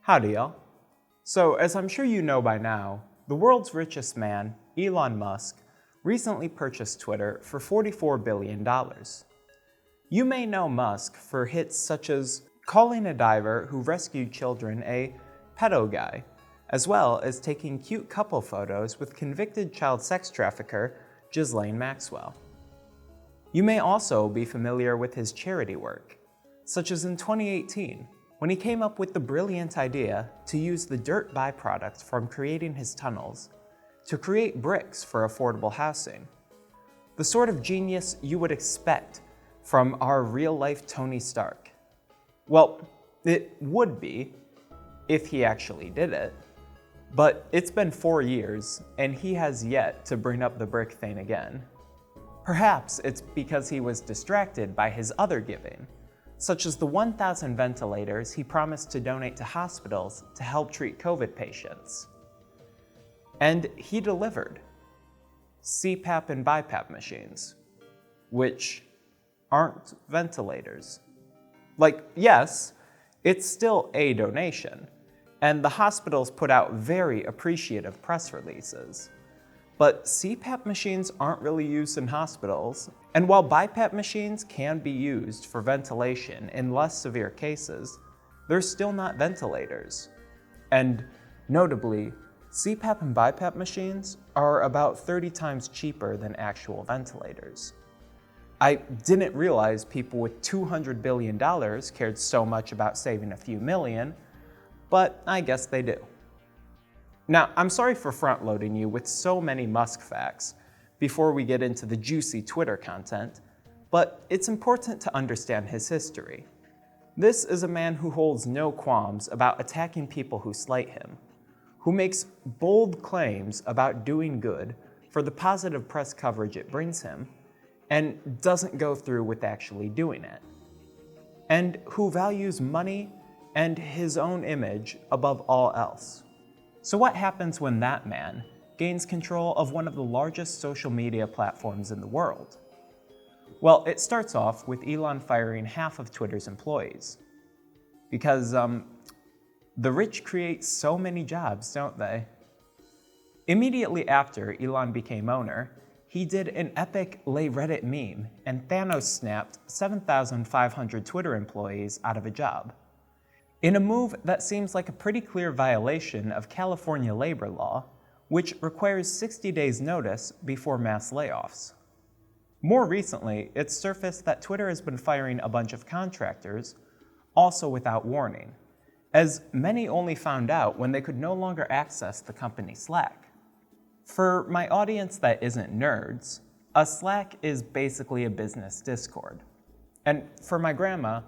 Howdy, y'all. So, as I'm sure you know by now, the world's richest man, Elon Musk, recently purchased Twitter for $44 billion. You may know Musk for hits such as calling a diver who rescued children a pedo guy, as well as taking cute couple photos with convicted child sex trafficker Ghislaine Maxwell. You may also be familiar with his charity work, such as in 2018, when he came up with the brilliant idea to use the dirt byproduct from creating his tunnels to create bricks for affordable housing. The sort of genius you would expect from our real-life Tony Stark. Well, it would be, if he actually did it. But it's been 4 years, and he has yet to bring up the brick thing again. Perhaps it's because he was distracted by his other giving, such as the 1,000 ventilators he promised to donate to hospitals to help treat COVID patients. And he delivered. CPAP and BiPAP machines, which aren't ventilators. Like, yes, it's still a donation, and the hospitals put out very appreciative press releases. But CPAP machines aren't really used in hospitals, and while BiPAP machines can be used for ventilation in less severe cases, they're still not ventilators. And notably, CPAP and BiPAP machines are about 30 times cheaper than actual ventilators. I didn't realize people with $200 billion cared so much about saving a few million, but I guess they do. Now, I'm sorry for front-loading you with so many Musk facts before we get into the juicy Twitter content, but it's important to understand his history. This is a man who holds no qualms about attacking people who slight him, who makes bold claims about doing good for the positive press coverage it brings him, and doesn't go through with actually doing it, and who values money and his own image above all else. So what happens when that man gains control of one of the largest social media platforms in the world? Well, it starts off with Elon firing half of Twitter's employees. Because the rich create so many jobs, don't they? Immediately after Elon became owner, he did an epic lay Reddit meme, and Thanos snapped 7,500 Twitter employees out of a job. In a move that seems like a pretty clear violation of California labor law, which requires 60 days notice before mass layoffs. More recently, it's surfaced that Twitter has been firing a bunch of contractors, also without warning, as many only found out when they could no longer access the company Slack. For my audience that isn't nerds, a Slack is basically a business Discord. And for my grandma,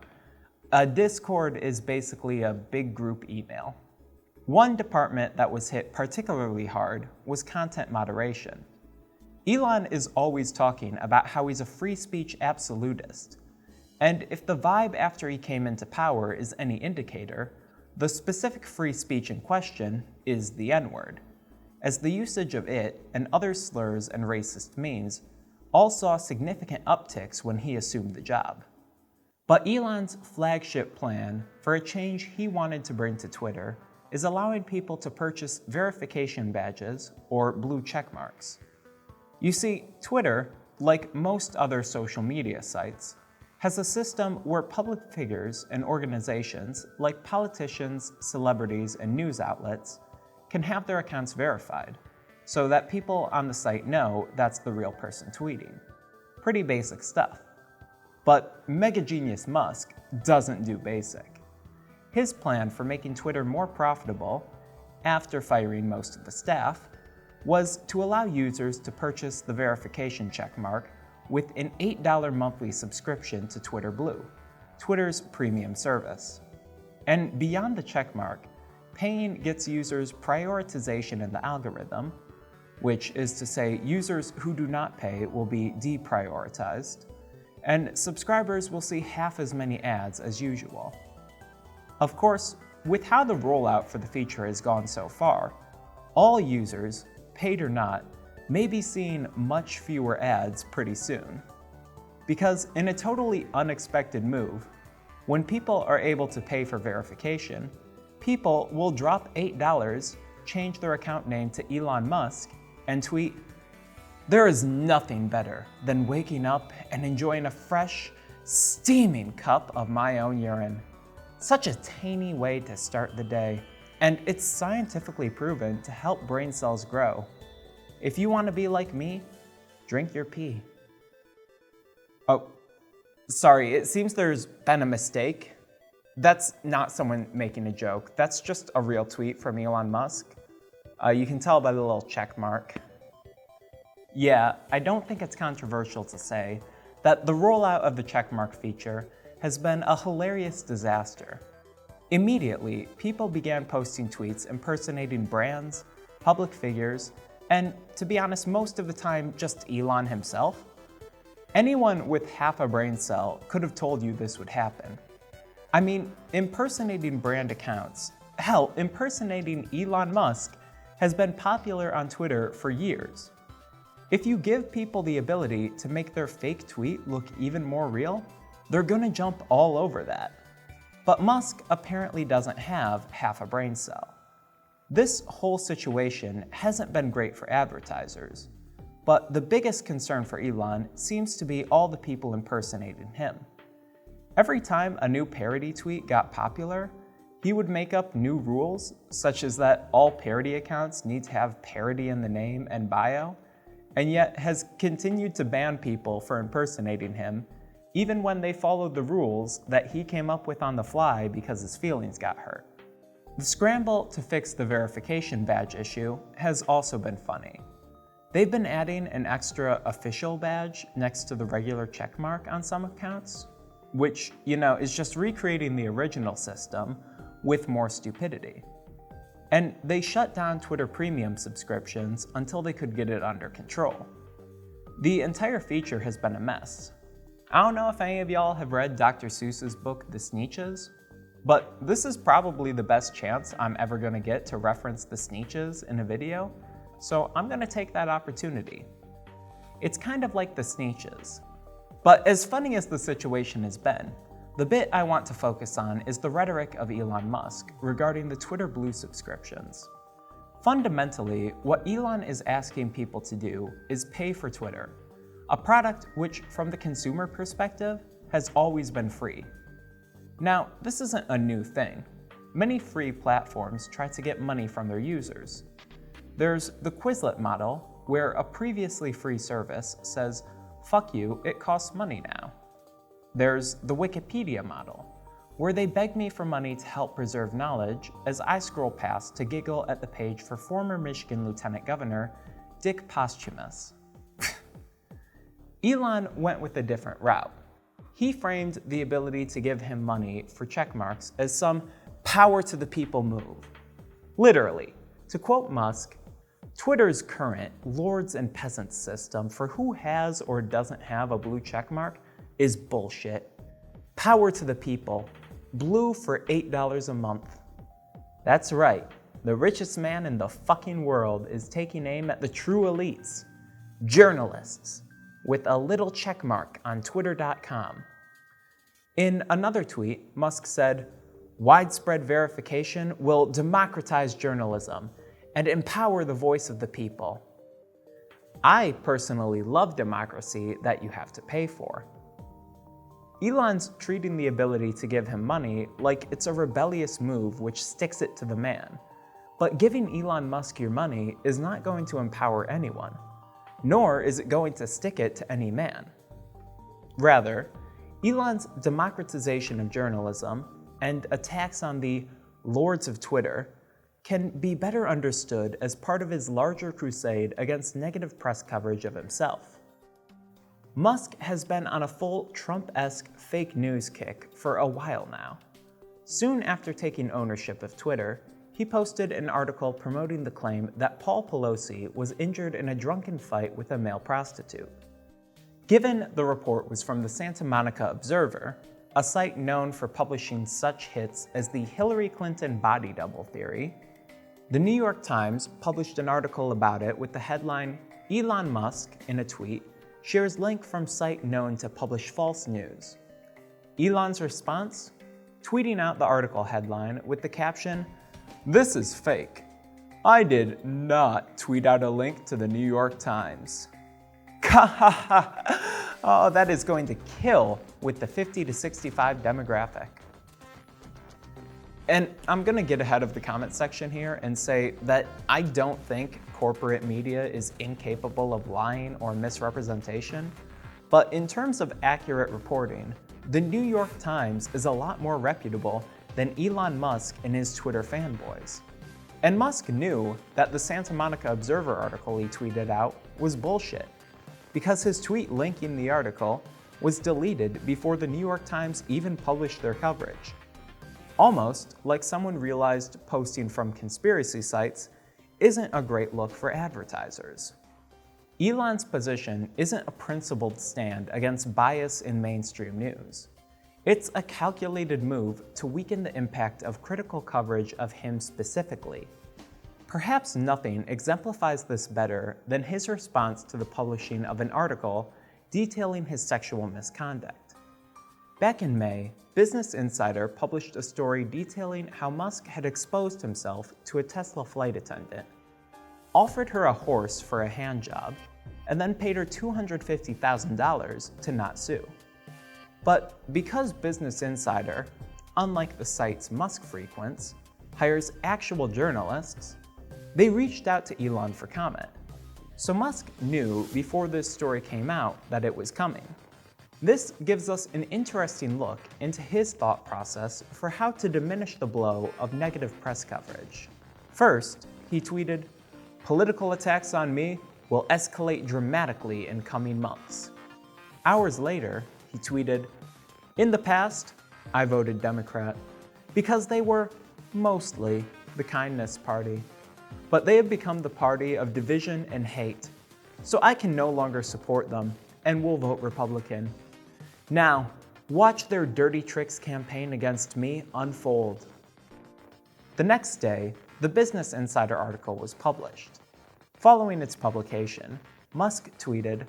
a Discord is basically a big group email. One department that was hit particularly hard was content moderation. Elon is always talking about how he's a free speech absolutist. And if the vibe after he came into power is any indicator, the specific free speech in question is the N-word, as the usage of it and other slurs and racist memes all saw significant upticks when he assumed the job. But Elon's flagship plan for a change he wanted to bring to Twitter is allowing people to purchase verification badges, or blue checkmarks. You see, Twitter, like most other social media sites, has a system where public figures and organizations like politicians, celebrities, and news outlets can have their accounts verified, so that people on the site know that's the real person tweeting. Pretty basic stuff. But mega genius Musk doesn't do basic. His plan for making Twitter more profitable, after firing most of the staff, was to allow users to purchase the verification checkmark with an $8 monthly subscription to Twitter Blue, Twitter's premium service. And beyond the checkmark, paying gets users prioritization in the algorithm, which is to say users who do not pay will be deprioritized, and subscribers will see half as many ads as usual. Of course, with how the rollout for the feature has gone so far, all users, paid or not, may be seeing much fewer ads pretty soon. Because in a totally unexpected move, when people are able to pay for verification, people will drop $8, change their account name to Elon Musk, and tweet, "There is nothing better than waking up and enjoying a fresh, steaming cup of my own urine. Such a tiny way to start the day, and it's scientifically proven to help brain cells grow. If you want to be like me, drink your pee." Oh, sorry, it seems there's been a mistake. That's not someone making a joke. That's just a real tweet from Elon Musk. You can tell by the little check mark. Yeah, I don't think it's controversial to say that the rollout of the checkmark feature has been a hilarious disaster. Immediately, people began posting tweets impersonating brands, public figures, and to be honest, most of the time, just Elon himself. Anyone with half a brain cell could have told you this would happen. I mean, impersonating brand accounts, hell, impersonating Elon Musk has been popular on Twitter for years. If you give people the ability to make their fake tweet look even more real, they're gonna jump all over that. But Musk apparently doesn't have half a brain cell. This whole situation hasn't been great for advertisers, but the biggest concern for Elon seems to be all the people impersonating him. Every time a new parody tweet got popular, he would make up new rules, such as that all parody accounts need to have parody in the name and bio, and yet has continued to ban people for impersonating him, even when they followed the rules that he came up with on the fly because his feelings got hurt. The scramble to fix the verification badge issue has also been funny. They've been adding an extra official badge next to the regular checkmark on some accounts, which, is just recreating the original system with more stupidity. And they shut down Twitter Premium subscriptions until they could get it under control. The entire feature has been a mess. I don't know if any of y'all have read Dr. Seuss's book, The Sneetches, but this is probably the best chance I'm ever gonna get to reference the Sneetches in a video, so I'm gonna take that opportunity. It's kind of like the Sneetches. But as funny as the situation has been, the bit I want to focus on is the rhetoric of Elon Musk regarding the Twitter Blue subscriptions. Fundamentally, what Elon is asking people to do is pay for Twitter, a product which, from the consumer perspective, has always been free. Now, this isn't a new thing. Many free platforms try to get money from their users. There's the Quizlet model, where a previously free service says, "Fuck you, it costs money now." There's the Wikipedia model, where they beg me for money to help preserve knowledge as I scroll past to giggle at the page for former Michigan Lieutenant Governor Dick Posthumus. Elon went with a different route. He framed the ability to give him money for checkmarks as some power to the people move. Literally, to quote Musk, Twitter's current lords and peasants system for who has or doesn't have a blue checkmark is bullshit. Power to the people. Blue for $8 a month. That's right, the richest man in the fucking world is taking aim at the true elites, journalists, with a little checkmark on twitter.com. In another tweet, Musk said, "Widespread verification will democratize journalism and empower the voice of the people." I personally love democracy that you have to pay for. Elon's treating the ability to give him money like it's a rebellious move which sticks it to the man. But giving Elon Musk your money is not going to empower anyone, nor is it going to stick it to any man. Rather, Elon's democratization of journalism and attacks on the lords of Twitter can be better understood as part of his larger crusade against negative press coverage of himself. Musk has been on a full Trump-esque fake news kick for a while now. Soon after taking ownership of Twitter, he posted an article promoting the claim that Paul Pelosi was injured in a drunken fight with a male prostitute. Given the report was from the Santa Monica Observer, a site known for publishing such hits as the Hillary Clinton body double theory, the New York Times published an article about it with the headline, "Elon Musk, in a tweet, shares link from site known to publish false news." Elon's response? tweeting out the article headline with the caption, "This is fake. I did not tweet out a link to the New York Times." Oh, that is going to kill with the 50 to 65 demographic. And I'm gonna get ahead of the comment section here and say that I don't think corporate media is incapable of lying or misrepresentation, but in terms of accurate reporting, the New York Times is a lot more reputable than Elon Musk and his Twitter fanboys. And Musk knew that the Santa Monica Observer article he tweeted out was bullshit, because his tweet linking the article was deleted before the New York Times even published their coverage. Almost like someone realized posting from conspiracy sites isn't a great look for advertisers. Elon's position isn't a principled stand against bias in mainstream news. It's a calculated move to weaken the impact of critical coverage of him specifically. Perhaps nothing exemplifies this better than his response to the publishing of an article detailing his sexual misconduct. Back in May, Business Insider published a story detailing how Musk had exposed himself to a Tesla flight attendant, offered her a horse for a handjob, and then paid her $250,000 to not sue. But because Business Insider, unlike the sites Musk frequents, hires actual journalists, they reached out to Elon for comment. So Musk knew before this story came out that it was coming. This gives us an interesting look into his thought process for how to diminish the blow of negative press coverage. First, he tweeted, "Political attacks on me will escalate dramatically in coming months." Hours later, he tweeted, "In the past, I voted Democrat because they were mostly the kindness party, but they have become the party of division and hate, so I can no longer support them and will vote Republican. Now, watch their dirty tricks campaign against me unfold." The next day, the Business Insider article was published. Following its publication, Musk tweeted,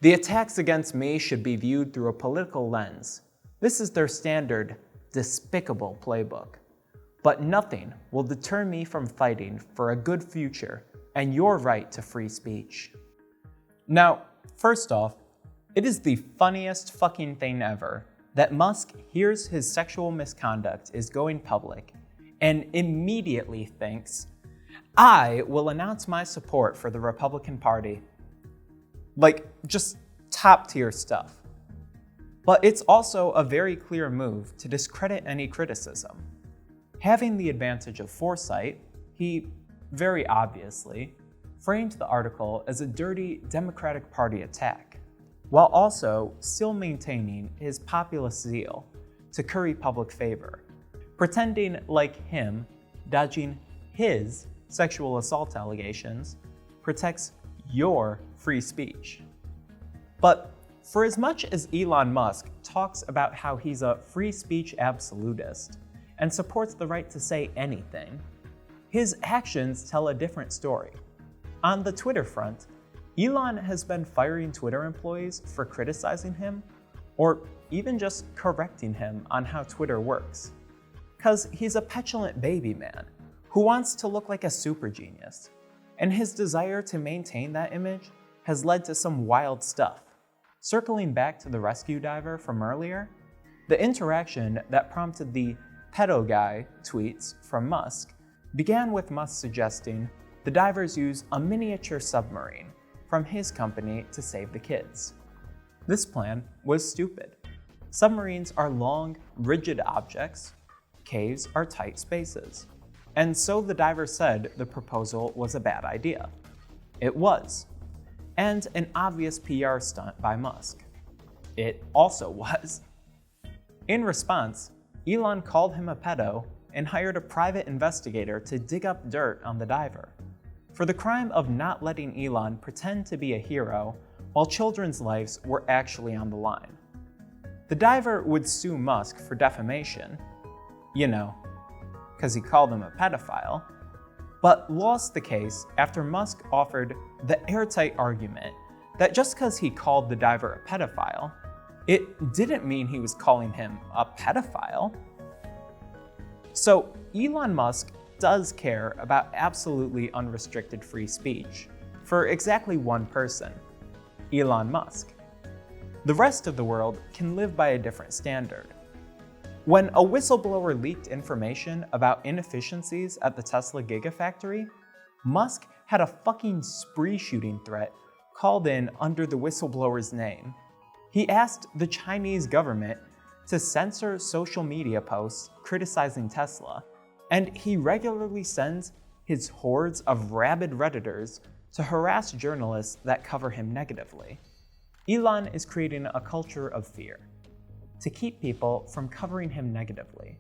"The attacks against me should be viewed through a political lens. This is their standard, despicable playbook. But nothing will deter me from fighting for a good future and your right to free speech." Now, first off, it is the funniest fucking thing ever that Musk hears his sexual misconduct is going public and immediately thinks, "I will announce my support for the Republican Party." Like, just top tier stuff. But it's also a very clear move to discredit any criticism. Having the advantage of foresight, he, very obviously, framed the article as a dirty Democratic Party attack, while also still maintaining his populist zeal to curry public favor, pretending like him dodging his sexual assault allegations protects your free speech. But for as much as Elon Musk talks about how he's a free speech absolutist and supports the right to say anything, his actions tell a different story. On the Twitter front, Elon has been firing Twitter employees for criticizing him, or even just correcting him on how Twitter works. 'Cause he's a petulant baby man who wants to look like a super genius, and his desire to maintain that image has led to some wild stuff. Circling back to the rescue diver from earlier, the interaction that prompted the pedo guy tweets from Musk began with Musk suggesting the divers use a miniature submarine from his company to save the kids. This plan was stupid. Submarines are long, rigid objects. Caves are tight spaces. And so the diver said the proposal was a bad idea. It was. And an obvious PR stunt by Musk. It also was. In response, Elon called him a pedo and hired a private investigator to dig up dirt on the diver for the crime of not letting Elon pretend to be a hero while children's lives were actually on the line. The diver would sue Musk for defamation, because he called him a pedophile, but lost the case after Musk offered the airtight argument that just because he called the diver a pedophile, it didn't mean he was calling him a pedophile. So Elon Musk does care about absolutely unrestricted free speech for exactly one person, Elon Musk. The rest of the world can live by a different standard. When a whistleblower leaked information about inefficiencies at the Tesla Gigafactory, Musk had a fucking spree shooting threat called in under the whistleblower's name. He asked the Chinese government to censor social media posts criticizing Tesla, and he regularly sends his hordes of rabid Redditors to harass journalists that cover him negatively. Elon is creating a culture of fear to keep people from covering him negatively,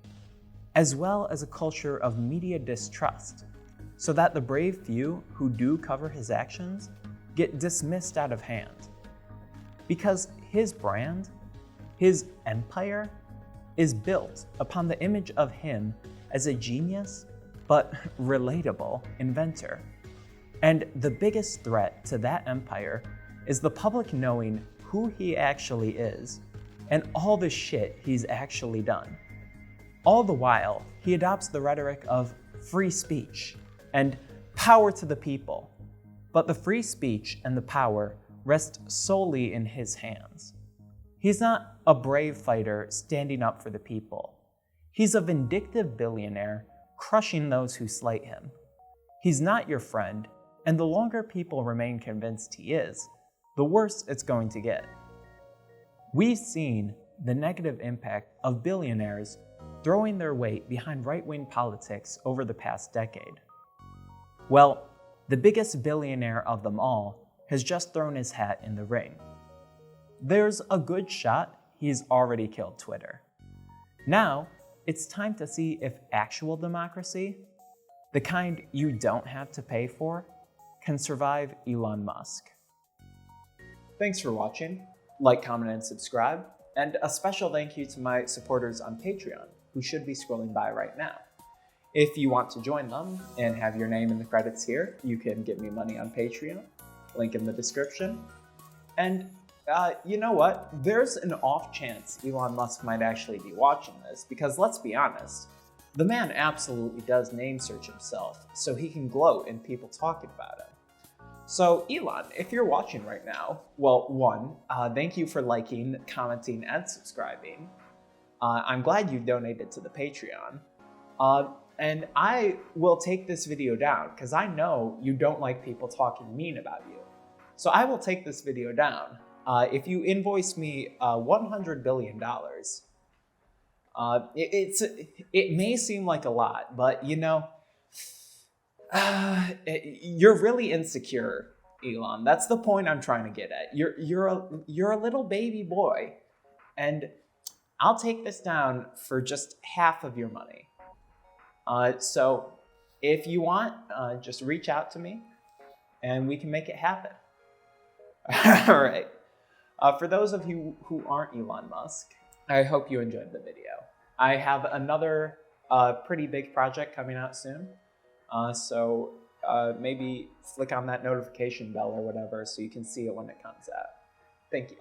as well as a culture of media distrust, so that the brave few who do cover his actions get dismissed out of hand. Because his brand, his empire, is built upon the image of him as a genius but relatable inventor. And the biggest threat to that empire is the public knowing who he actually is and all the shit he's actually done. All the while, he adopts the rhetoric of free speech and power to the people. But the free speech and the power rest solely in his hands. He's not a brave fighter standing up for the people. He's a vindictive billionaire crushing those who slight him. He's not your friend, and the longer people remain convinced he is, the worse it's going to get. We've seen the negative impact of billionaires throwing their weight behind right-wing politics over the past decade. Well, the biggest billionaire of them all has just thrown his hat in the ring. There's a good shot he's already killed Twitter. Now, it's time to see if actual democracy, the kind you don't have to pay for, can survive Elon Musk. Thanks for watching. Like, comment, and subscribe. And a special thank you to my supporters on Patreon, who should be scrolling by right now. If you want to join them and have your name in the credits here, you can give me money on Patreon. Link in the description. And you know what? There's an off chance Elon Musk might actually be watching this, because let's be honest, the man absolutely does name search himself so he can gloat in people talking about him. So Elon, if you're watching right now, well, one, thank you for liking, commenting, and subscribing. I'm glad you donated to the Patreon. And I will take this video down because I know you don't like people talking mean about you. So I will take this video down. If you invoice me $100 billion, it may seem like a lot, but you know, you're really insecure, Elon. That's the point I'm trying to get at. You're a little baby boy, and I'll take this down for just half of your money. So if you want, just reach out to me, and we can make it happen. All right. For those of you who aren't Elon Musk, I hope you enjoyed the video. I have another pretty big project coming out soon. So maybe flick on that notification bell or whatever so you can see it when it comes out. Thank you.